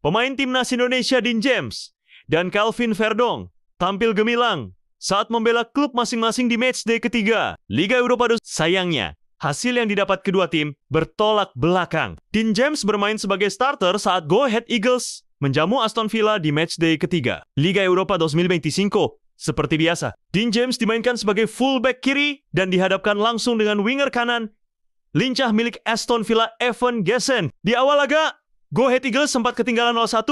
Pemain timnas Indonesia Dean James dan Calvin Verdong tampil gemilang saat membela klub masing-masing di matchday ketiga Liga Eropa. Sayangnya, hasil yang didapat kedua tim bertolak belakang. Dean James bermain sebagai starter saat Go Ahead Eagles menjamu Aston Villa di matchday ketiga Liga Eropa 2025. Seperti biasa, Dean James dimainkan sebagai fullback kiri dan dihadapkan langsung dengan winger kanan lincah milik Aston Villa Evan Gerreshson. Di awal laga, Go Ahead Eagles sempat ketinggalan 0-1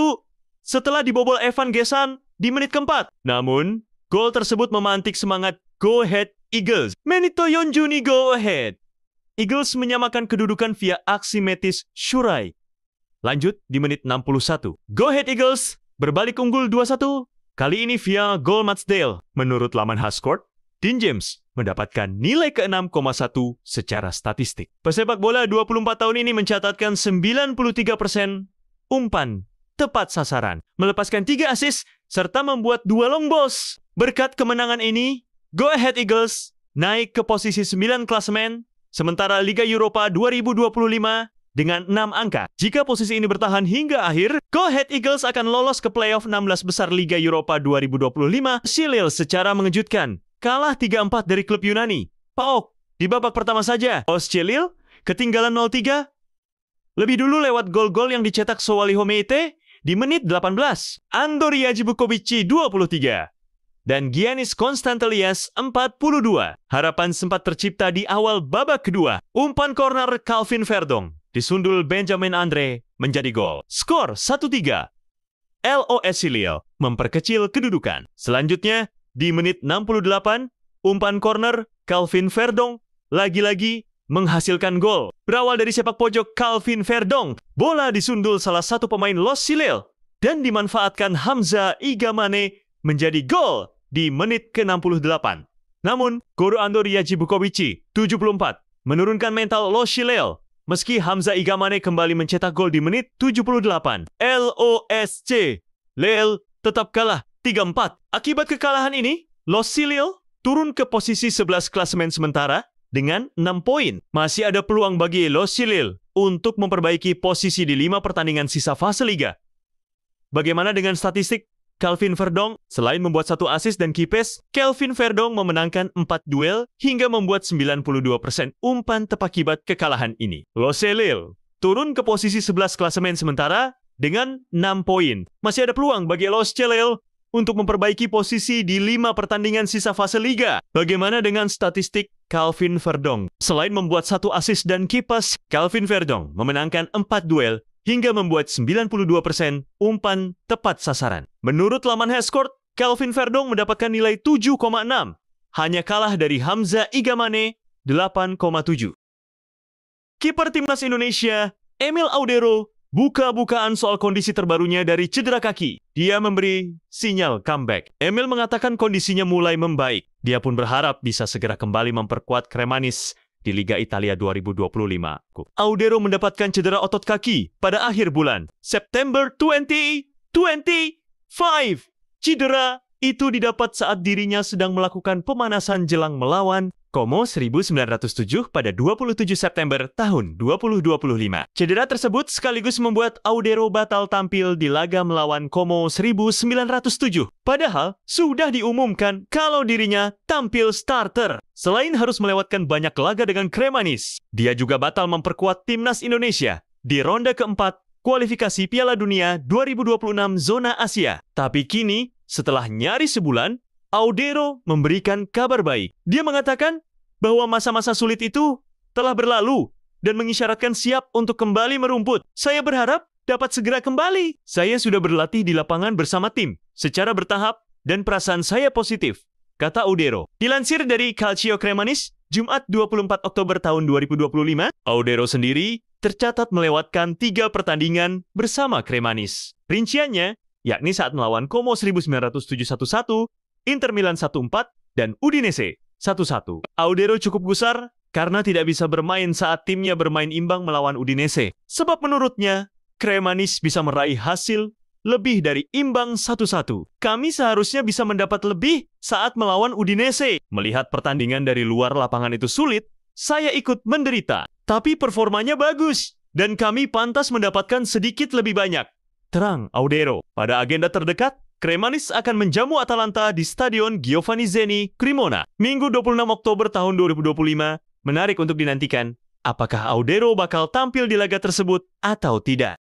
setelah dibobol Evan Gerreshson di menit keempat. Namun, gol tersebut memantik semangat Go Ahead Eagles. Menito Yonjuni Go Ahead. Eagles menyamakan kedudukan via aksi Metis Shurai. Lanjut di menit 61. Go Ahead Eagles berbalik unggul 2-1. Kali ini via gol Matsdale. Menurut laman Hascourt, Dean James mendapatkan nilai ke-6,1 secara statistik. Pesepak bola 24 tahun ini mencatatkan 93% umpan tepat sasaran, melepaskan 3 assist, serta membuat 2 long balls. Berkat kemenangan ini, Go Ahead Eagles naik ke posisi 9 klasemen, sementara Liga Eropa 2025 dengan 6 angka. Jika posisi ini bertahan hingga akhir, Go Ahead Eagles akan lolos ke playoff 16 besar Liga Eropa 2025. Lille secara mengejutkan kalah 3-4 dari klub Yunani PAOK di babak pertama saja. Lille ketinggalan 0-3 lebih dulu lewat gol-gol yang dicetak Sowaliho Meite di menit 18, Andori Yajibukovici 23, dan Giannis Konstantelias 42. Harapan sempat tercipta di awal babak kedua. Umpan corner Calvin Verdong disundul Benjamin Andre menjadi gol. Skor 1-3. LOS Lille memperkecil kedudukan. Selanjutnya, di menit 68, umpan corner Calvin Verdong lagi-lagi menghasilkan gol. Berawal dari sepak pojok Calvin Verdong, bola disundul salah satu pemain LOS Lille dan dimanfaatkan Hamza Igamane menjadi gol di menit ke-68. Namun, Goro Andori Yajibukovici 74 menurunkan mental LOS Lille meski Hamza Igamane kembali mencetak gol di menit 78. LOSC Lille tetap kalah 3-4. Akibat kekalahan ini, LOS Lille turun ke posisi 11 klasemen sementara dengan 6 poin. Masih ada peluang bagi LOS Lille untuk memperbaiki posisi di 5 pertandingan sisa fase liga. Bagaimana dengan statistik Calvin Verdong? Selain membuat 1 assist dan key pass, Calvin Verdong memenangkan 4 duel hingga membuat 92% umpan tepat akibat kekalahan ini. LOS Lille turun ke posisi 11 klasemen sementara dengan 6 poin. Masih ada peluang bagi LOS Lille untuk memperbaiki posisi di 5 pertandingan sisa fase liga. Bagaimana dengan statistik Calvin Verdong? Selain membuat 1 assist dan key pass, Calvin Verdong memenangkan 4 duel hingga membuat 92% umpan tepat sasaran. Menurut laman Hascourt, Calvin Verdong mendapatkan nilai 7,6. Hanya kalah dari Hamza Igamane 8,7. Kiper timnas Indonesia, Emil Audero, buka-bukaan soal kondisi terbarunya dari cedera kaki. Dia memberi sinyal comeback. Emil mengatakan kondisinya mulai membaik. Dia pun berharap bisa segera kembali memperkuat Cremonese di Liga Italia 2025. Audero mendapatkan cedera otot kaki pada akhir bulan September 2025. Cedera itu didapat saat dirinya sedang melakukan pemanasan jelang melawan Como 1907 pada 27 September tahun 2025. Cedera tersebut sekaligus membuat Audero batal tampil di laga melawan Como 1907. Padahal sudah diumumkan kalau dirinya tampil starter. Selain harus melewatkan banyak laga dengan Cremonese, dia juga batal memperkuat timnas Indonesia di ronde keempat kualifikasi Piala Dunia 2026 zona Asia. Tapi kini, setelah nyaris sebulan, Audero memberikan kabar baik. Dia mengatakan bahwa masa-masa sulit itu telah berlalu dan mengisyaratkan siap untuk kembali merumput. Saya berharap dapat segera kembali. Saya sudah berlatih di lapangan bersama tim secara bertahap dan perasaan saya positif, kata Audero. Dilansir dari Calcio Cremonese, Jumat 24 Oktober tahun 2025, Audero sendiri tercatat melewatkan 3 pertandingan bersama Cremonese. Rinciannya, yakni saat melawan Como 1907-11, Inter Milan 1-4, dan Udinese 1-1. Audero cukup gusar karena tidak bisa bermain saat timnya bermain imbang melawan Udinese. Sebab menurutnya, Cremonese bisa meraih hasil lebih dari imbang 1-1. Kami seharusnya bisa mendapat lebih saat melawan Udinese. Melihat pertandingan dari luar lapangan itu sulit, saya ikut menderita. Tapi performanya bagus, dan kami pantas mendapatkan sedikit lebih banyak. Terang Audero. Pada agenda terdekat, Cremanis akan menjamu Atalanta di Stadion Giovanni Zeni, Cremona, Minggu 26 Oktober tahun 2025. Menarik untuk dinantikan, apakah Audero bakal tampil di laga tersebut atau tidak.